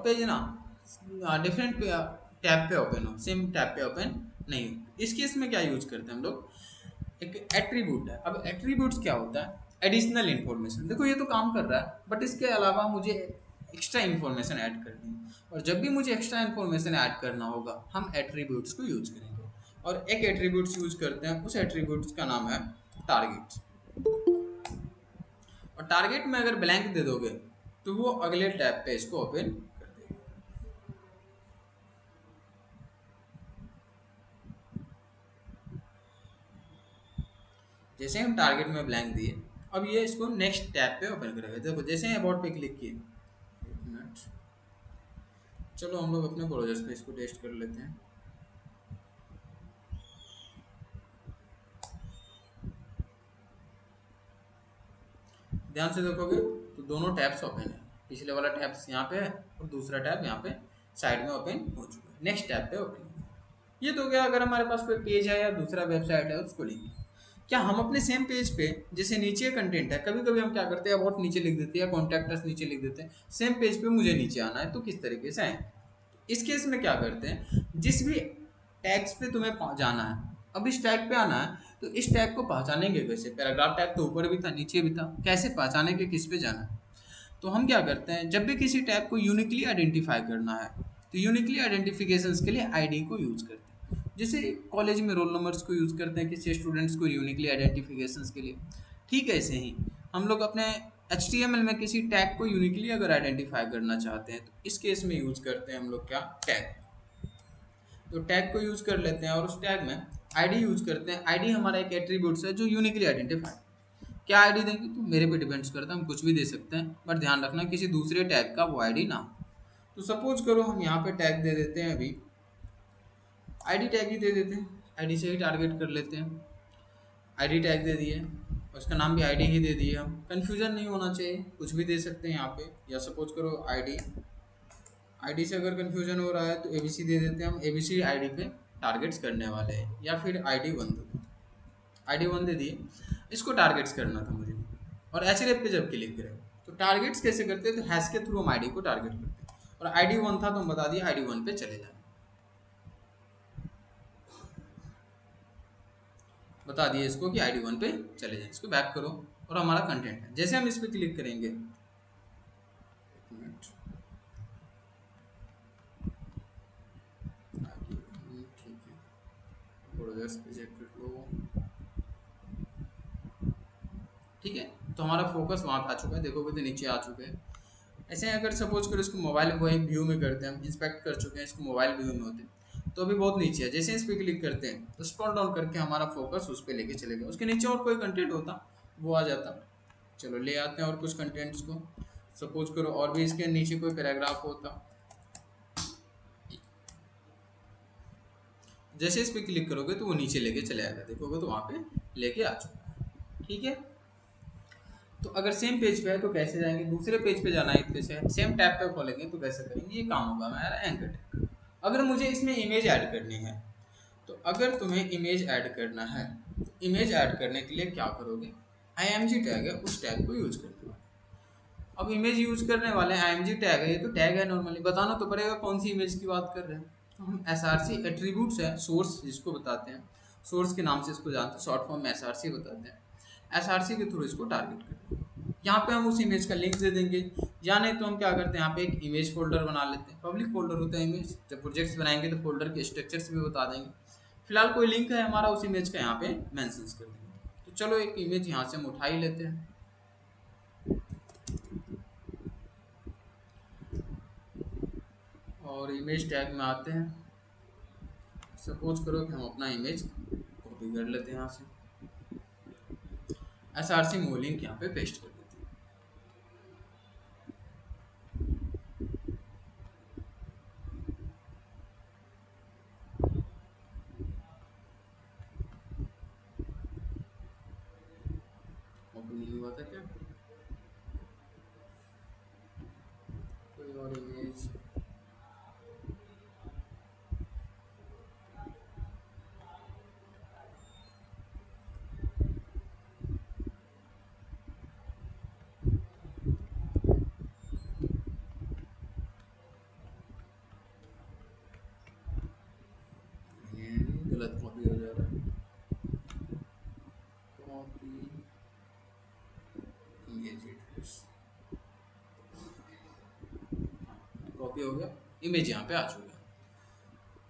Page ना different tab पे open हो, सेम टैब पे ओपन नहीं हो। इस केस में क्या यूज करते हैं हम लोग, एक एट्रीब्यूट है। अब एट्रीब्यूट्स क्या होता है, एडिशनल इन्फॉर्मेशन। देखो ये तो काम कर रहा है, बट इसके अलावा मुझे एक्स्ट्रा इन्फॉर्मेशन ऐड करनी है, और जब भी मुझे एक्स्ट्रा इन्फॉर्मेशन ऐड करना होगा हम एट्रीब्यूट्स को यूज करेंगे। और एक एट्रीब्यूट्स यूज करते हैं, उस एट्रीब्यूट्स का नाम है टारगेट्स। और टारगेट में अगर ब्लैंक दे दोगे तो वो अगले टैब पे इसको ओपन कर देगा। जैसे हम टारगेट में ब्लैंक दिए, अब ये इसको नेक्स्ट टैब पे ओपन करेगा। देखो जैसे ही अबाउट पे क्लिक किए, एक मिनट, चलो हम लोग अपने ब्राउज़र पे इसको टेस्ट कर लेते हैं। ध्यान से देखोगे तो दोनों टैब्स ओपन है। पिछले वाला टैब्स यहाँ पे है और दूसरा टैब यहाँ पे साइड में ओपन हो चुका है, नेक्स्ट टैब पे ओपन। ये तो क्या, अगर हमारे पास कोई पेज है या दूसरा वेबसाइट है उसको लिंक। क्या हम अपने सेम पेज पे जैसे नीचे कंटेंट है, कभी कभी हम क्या करते हैं अबाउट नीचे लिख देते हैं या कॉन्टैक्ट अस नीचे लिख देते हैं, सेम पेज पे मुझे नीचे आना है तो किस तरीके से आए। इस केस में क्या करते हैं, जिस भी टैग्स पे तुम्हें जाना है, अब इस टैग पे आना है तो इस टैग को पहचानेंगे कैसे। पैराग्राफ टैग तो ऊपर भी था नीचे भी था, कैसे पहचानेंगे किस पे जाना है। तो हम क्या करते हैं, जब भी किसी टैग को यूनिकली आइडेंटिफाई करना है तो यूनिकली आइडेंटिफिकेशंस के लिए आईडी को यूज करते हैं। जैसे कॉलेज में रोल नंबर्स को यूज करते हैं किसी स्टूडेंट्स को यूनिकली आइडेंटिफिकेशंस के लिए, ठीक है ऐसे ही हम लोग अपने HTML में किसी टैग को यूनिकली अगर आइडेंटिफाई करना चाहते हैं तो इस केस में यूज करते हैं हम लोग क्या, टैग। तो टैग को यूज कर लेते हैं और उस टैग में आईडी यूज करते हैं। आईडी हमारा एक एट्रीब्यूट्स है जो यूनिकली आइडेंटिफाई। क्या आईडी देंगे तो मेरे पे डिपेंड्स करता है, हम कुछ भी दे सकते हैं, बट ध्यान रखना किसी दूसरे टैग का वो आईडी ना हो। तो सपोज करो हम यहाँ पे टैग दे देते हैं, अभी आईडी टैग ही दे देते हैं, आईडी से ही टारगेट कर लेते हैं। आईडी टैग दे दिए, उसका नाम भी आईडी ही दे दिए। हम कंफ्यूजन नहीं होना चाहिए, कुछ भी दे सकते हैं यहाँ पे। या सपोज करो आईडी, आईडी से अगर कंफ्यूजन हो रहा है तो एबीसी दे देते हैं, हम एबीसी आईडी पे टारगेट्स करने वाले हैं। या फिर आईडी वन दे दो, आईडी वन दे दिए, इसको टारगेट्स करना था मुझे। और एच पे जब क्लिक करें तो टारगेट्स कैसे करते हैं, तो हैश के थ्रू हम आईडी को टारगेट करते हैं। और आईडी वन था तो हम बता दिया आईडी वन पे चले जाए, बता दिए इसको कि आईडी वन पे चले जाए। इसको बैक करो और हमारा कंटेंट है, जैसे हम इस पर क्लिक करेंगे, एक मिनट, ठीक है, प्रोग्रेस पे चेक कर लो, ठीक है। तो हमारा फोकस वहाँ पे आ चुका है, देखोगे तो नीचे आ चुके हैं। ऐसे अगर सपोज करो इसको मोबाइल वही व्यू में करते हैं, हम इंस्पेक्ट कर चुके हैं इसको मोबाइल व्यू में होते हैं तो अभी बहुत नीचे है। जैसे इस पर क्लिक करते हैं तो स्क्रॉल डाउन करके हमारा फोकस उस पर लेके चले गए, उसके नीचे और कोई कंटेंट होता वो आ जाता। चलो ले आते हैं और कुछ कंटेंट्स को। सपोज करो और भी इसके नीचे कोई पैराग्राफ होता, जैसे इस पर क्लिक करोगे तो वो नीचे लेके चले आएगा, देखोगे तो वहाँ पे लेके आ चुका है, ठीक है। तो अगर सेम पेज पे है तो कैसे जाएंगे, दूसरे पेज पे जाना है, कैसे सेम टैब पे खोलेंगे तो कैसे करेंगे, ये काम होगा हमारा एंकर टैग। अगर मुझे इसमें इमेज ऐड करनी है, तो अगर तुम्हें इमेज ऐड करना है तो इमेज ऐड करने के लिए क्या करोगे, IMG टैग है उस टैग को यूज करने वाले। अब इमेज यूज करने वाले IMG टैग है, ये तो टैग है, नॉर्मली बताना तो पड़ेगा कौन सी इमेज की बात कर रहे हैं। तो हम SRC एट्रीब्यूट्स है, सोर्स जिसको बताते हैं, सोर्स के नाम से इसको जानते हैं, शॉर्ट फॉर्म में SRC बताते हैं। SRC के थ्रू इसको टारगेट करते हैं। यहाँ पे हम उस इमेज का लिंक दे देंगे, या नहीं तो हम क्या करते हैं यहाँ पे एक इमेज फोल्डर बना लेते हैं, पब्लिक फोल्डर होता है इमेज। जब प्रोजेक्ट्स बनाएंगे तो फोल्डर के स्ट्रक्चर्स भी बता देंगे। फिलहाल कोई लिंक है हमारा उस इमेज का यहाँ पे मेंशन कर देंगे। तो चलो एक इमेज यहाँ से हम उठा ही लेते हैं। और इमेज टैग में आते हैं, सपोज करो कि हम अपना इमेज कॉपी कर लेते हैं यहाँ से, SRC मूव लिंक यहाँ पे पेस्ट कर देते हैं। ओपन नहीं हुआ था क्या, कोई और इमेज, कॉपी हो गया, इमेज यहाँ पे आ चुका।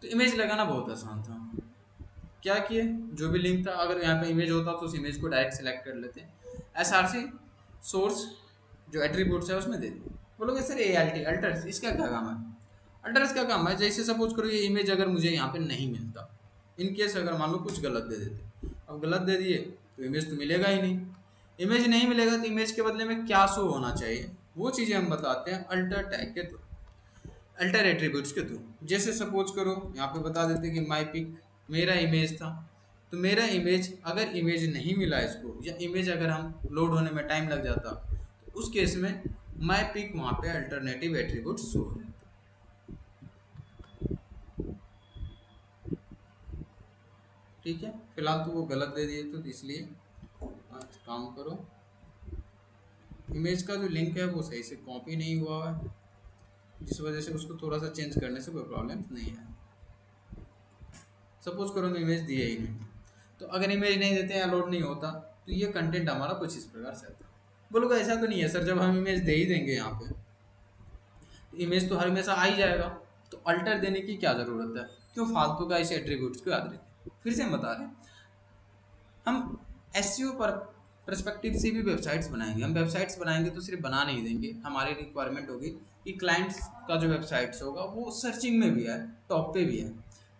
तो इमेज लगाना बहुत आसान था। क्या किए, जो भी लिंक था, अगर यहाँ पे इमेज होता तो उस इमेज को डायरेक्ट सेलेक्ट कर लेते हैं, एसआरसी सोर्स जो एट्रीब्यूट्स है उसमें दे दिए। बोलोगे सर एएलटी अल्टर्स इसका क्या काम है? अल्टर्स का काम है, जैसे सपोज करो ये इमेज अगर मुझे यहाँ पे नहीं मिलता, इन केस अगर मान लो कुछ गलत दे देते, अब गलत दे दिए तो इमेज तो मिलेगा ही नहीं। इमेज नहीं मिलेगा तो इमेज के बदले में क्या शो होना चाहिए, वो चीज़ें हम बताते हैं अल्टर टैग के थ्रू, अल्टर एट्रीब्यूट्स के थ्रू। जैसे सपोज करो यहाँ पे बता देते कि माई पिक मेरा इमेज था, तो मेरा इमेज अगर इमेज नहीं मिला इसको, या इमेज अगर हम लोड होने में टाइम लग जाता, तो उस केस में माई पिक वहाँ पे अल्टरनेटिव एट्रीब्यूट शो हो जाता। ठीक है, फिलहाल तो वो गलत दे दिए तो इसलिए आज काम करो, इमेज का जो लिंक है वो सही से कॉपी नहीं हुआ है, जिस वजह से उसको थोड़ा सा चेंज करने से कोई प्रॉब्लम नहीं है। सपोज करो हम इमेज दिए ही नहीं, तो अगर इमेज नहीं देते हैं, लोड नहीं होता, तो ये कंटेंट हमारा कुछ इस प्रकार से आता है। बोलोगे ऐसा तो नहीं है सर, जब हम इमेज दे ही देंगे यहाँ पे तो इमेज तो हर हमेशा आ ही जाएगा, तो अल्टर देने की क्या ज़रूरत है, क्यों फालतू का ऐसे एट्रीब्यूट्स को याद रखें। फिर से हम बता रहे हैं, हम एसईओ पर पर्सपेक्टिव से भी वेबसाइट्स बनाएंगे। हम वेबसाइट्स बनाएंगे तो सिर्फ बना नहीं देंगे, हमारी रिक्वायरमेंट होगी कि क्लाइंट्स का जो वेबसाइट्स होगा वो सर्चिंग में भी है, टॉप पे भी है,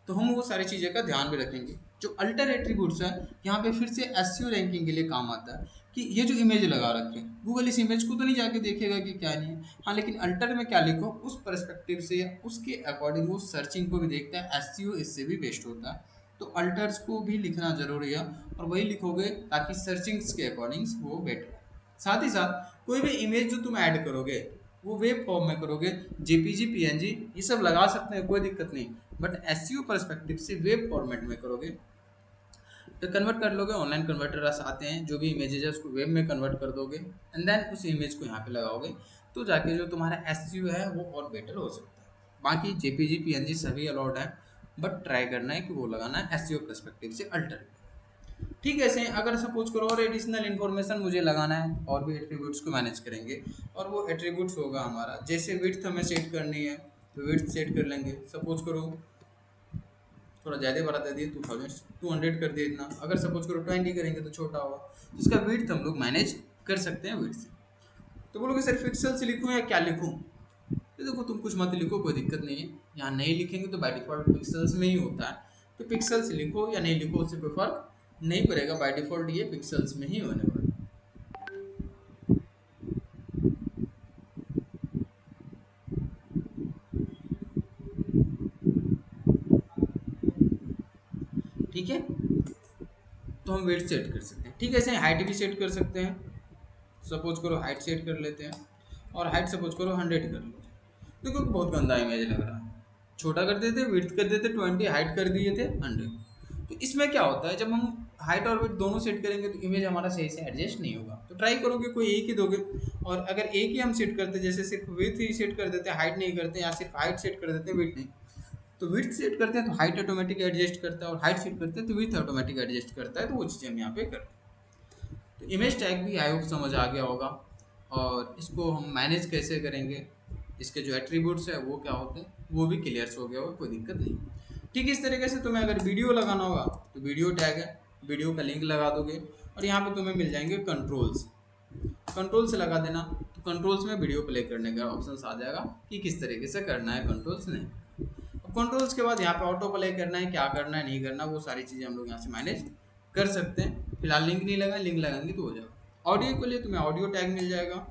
तो हम वो सारी चीज़ें का ध्यान भी रखेंगे। जो अल्टर एट्रीब्यूट्स है यहाँ पे फिर से एसईओ रैंकिंग के लिए काम आता है, कि ये जो इमेज लगा रखे हैं, गूगल इस इमेज को तो नहीं जाके देखेगा कि क्या नहीं है, हाँ, लेकिन अल्टर में क्या लिखो उस पर्सपेक्टिव से या उसके अकॉर्डिंग वो सर्चिंग को भी देखता है, एसईओ इससे भी बेस्ट होता है। तो अल्टर्स को भी लिखना जरूरी है, और वही लिखोगे ताकि सर्चिंग्स के अकॉर्डिंग वो बेटर है। साथ ही साथ कोई भी इमेज जो तुम ऐड करोगे वो वेब फॉर्म में करोगे, जेपीजी पीएनजी ये सब लगा सकते हैं, कोई दिक्कत नहीं, बट एसईओ पर्सपेक्टिव से वेब फॉर्मेट में करोगे तो कन्वर्ट कर लोगे, ऑनलाइन कन्वर्टर्स आते हैं, जो भी इमेजेस है उसको वेब में कन्वर्ट कर दोगे, एंड देन उस इमेज को यहाँ पे लगाओगे, तो जाके जो तुम्हारा एसईओ है वो और बेटर हो सकता है। बाकी जेपीजी पीएनजी सभी अलाउड है, बट ट्राई करना है कि वो लगाना है एसईओ पर्सपेक्टिव से अल्टर। ठीक है, ऐसे अगर सपोज करो और एडिशनल इन्फॉर्मेशन मुझे लगाना है, और भी एट्रीब्यूट्स को मैनेज करेंगे, और वो एट्रीब्यूट्स होगा हमारा, जैसे विड्थ हमें सेट करनी है तो विड्थ सेट कर लेंगे। सपोज करो थोड़ा ज़्यादा बड़ा दे दिए, 200 कर दिए इतना, अगर सपोज करो 20 करेंगे तो छोटा होगा, तो इसका विड्थ हम लोग मैनेज कर सकते हैं विड्थ से। तो बोलोगे सर पिक्सल से लिखूँ या क्या लिखूँ, तो देखो तुम कुछ मत लिखो, कोई दिक्कत नहीं है, यहाँ नहीं लिखेंगे तो बाय डिफ़ॉल्ट पिक्सल्स में ही होता है, तो पिक्सल्स लिखो या नहीं लिखो उससे कोई फर्क नहीं पड़ेगा, बाय डिफ़ॉल्ट ये पिक्सल्स में ही होने वाला है। ठीक है, तो हम वेट सेट कर सकते हैं। ठीक है, ऐसे हाइट भी सेट कर सकते हैं, सपोज करो हाइट सेट कर लेते हैं, और हाइट सपोज करो 100 कर लो। देखो बहुत गंदा इमेज लग रहा है, छोटा कर देते, विड्थ कर देते 20, हाइट कर दिए थे 100। तो इसमें क्या होता है, जब हम हाइट और विड्थ दोनों सेट करेंगे तो इमेज हमारा सही से एडजस्ट नहीं होगा। तो ट्राई करोगे कोई एक ही दोगे, और अगर एक ही हम सेट करते, जैसे सिर्फ विड्थ ही सेट कर देते, हाइट नहीं करते, या सिर्फ हाइट सेट कर देते विड्थ नहीं, तो विड्थ सेट करते हैं तो हाइट ऑटोमेटिक एडजस्ट करता है, और हाइट सेट करते हैं तो विड्थ ऑटोमेटिक एडजस्ट करता है, तो वो चीज़ें हम यहाँ पे करते हैं। तो इमेज टैग भी आई होप समझ आ गया होगा, और इसको हम मैनेज कैसे करेंगे, इसके जो एट्रीब्यूट्स है वो क्या होते हैं वो भी क्लियर हो गया होगा, कोई दिक्कत नहीं। ठीक इस तरीके से तुम्हें अगर वीडियो लगाना होगा तो वीडियो टैग है, वीडियो का लिंक लगा दोगे, और यहाँ पे तुम्हें मिल जाएंगे कंट्रोल्स, कंट्रोल से लगा देना, तो कंट्रोल्स में वीडियो प्ले करने का ऑप्शन आ जाएगा कि किस तरीके से करना है कंट्रोल्स ने। अब कंट्रोल्स के बाद यहाँ पे ऑटो प्ले करना है, क्या करना है नहीं करना, वो सारी चीज़ें हम लोग यहाँ से मैनेज कर सकते हैं। फिलहाल लिंक नहीं लगा, लिंक लगाएंगे तो हो जाएगा। ऑडियो के लिए तुम्हें ऑडियो टैग मिल जाएगा,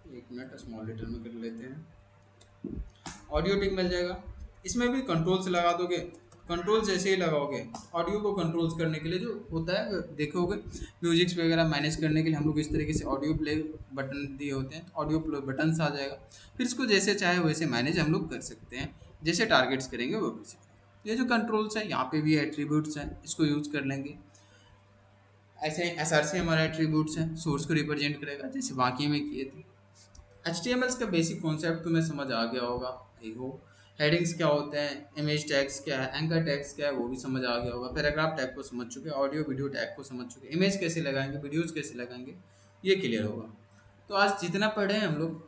एक मिनट स्मॉल लेटर में कर लेते हैं, ऑडियो टैग मिल जाएगा, इसमें भी कंट्रोल्स लगा दोगे। कंट्रोल जैसे ही लगाओगे, ऑडियो को कंट्रोल्स करने के लिए जो होता है देखोगे, म्यूजिक्स वगैरह मैनेज करने के लिए हम लोग इस तरीके से ऑडियो प्ले बटन दिए होते हैं, तो ऑडियो प्ले बटन आ जाएगा, फिर इसको जैसे चाहे वैसे मैनेज हम लोग कर सकते हैं, जैसे टारगेट्स करेंगे वो वैसे। ये जो कंट्रोल्स है यहाँ पे भी एट्रीब्यूट्स हैं, इसको यूज कर लेंगे। ऐसे एसआरसी हमारा एट्रीब्यूट्स हैं, सोर्स को रिप्रेजेंट करेगा जैसे बाकी में किए थे। HTML का बेसिक कॉन्सेप्ट तुम्हें समझ आ गया होगा आई होप। हेडिंग्स क्या होते हैं, इमेज टैग्स क्या है, एंकर टैग्स क्या है वो भी समझ आ गया होगा, पैराग्राफ टैग को समझ चुके, ऑडियो वीडियो टैग को समझ चुके, इमेज कैसे लगाएंगे, वीडियोस कैसे लगाएंगे, ये क्लियर होगा। तो आज जितना पढ़े हैं हम लोग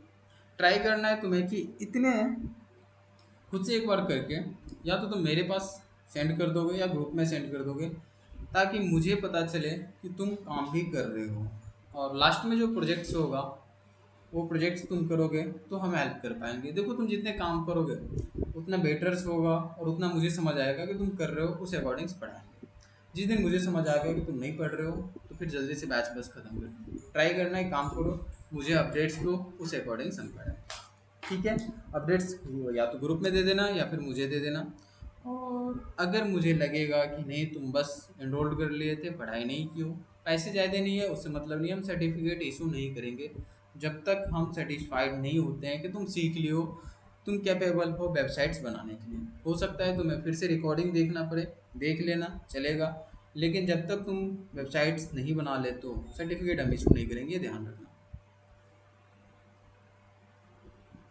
ट्राई करना है तुम्हें कि इतने खुद से एक बार करके या तो तुम मेरे पास सेंड कर दोगे या ग्रुप में सेंड कर दोगे, ताकि मुझे पता चले कि तुम काम भी कर रहे हो। और लास्ट में जो प्रोजेक्ट्स होगा वो प्रोजेक्ट्स तुम करोगे तो हम हेल्प कर पाएंगे। देखो तुम जितने काम करोगे उतना बेटर्स होगा और उतना मुझे समझ आएगा कि तुम कर रहे हो, उस अकॉर्डिंग्स पढ़ाएंगे। जिस दिन मुझे समझ आ गया कि तुम नहीं पढ़ रहे हो तो फिर जल्दी से बैच बस खत्म कर दो। ट्राई करना है, काम करो, मुझे अपडेट्स दो, उस अकॉर्डिंग हम पढ़ाएंगे। ठीक है, अपडेट्स या तो ग्रुप में दे देना या फिर मुझे दे देना। और अगर मुझे लगेगा कि नहीं तुम बस एनरोल्ड कर लिए थे, पढ़ाई नहीं की हो, पैसे ज़्यादा नहीं है उससे मतलब नहीं, हम सर्टिफिकेट इशू नहीं करेंगे जब तक हम सेटिस्फाइड नहीं होते हैं कि तुम सीख लियो, तुम कैपेबल हो वेबसाइट्स बनाने के लिए। हो सकता है तुम्हें फिर से रिकॉर्डिंग देखना पड़े, देख लेना चलेगा, लेकिन जब तक तुम वेबसाइट्स नहीं बना लेते हो सर्टिफिकेट हम इशू नहीं करेंगे, ध्यान रखना।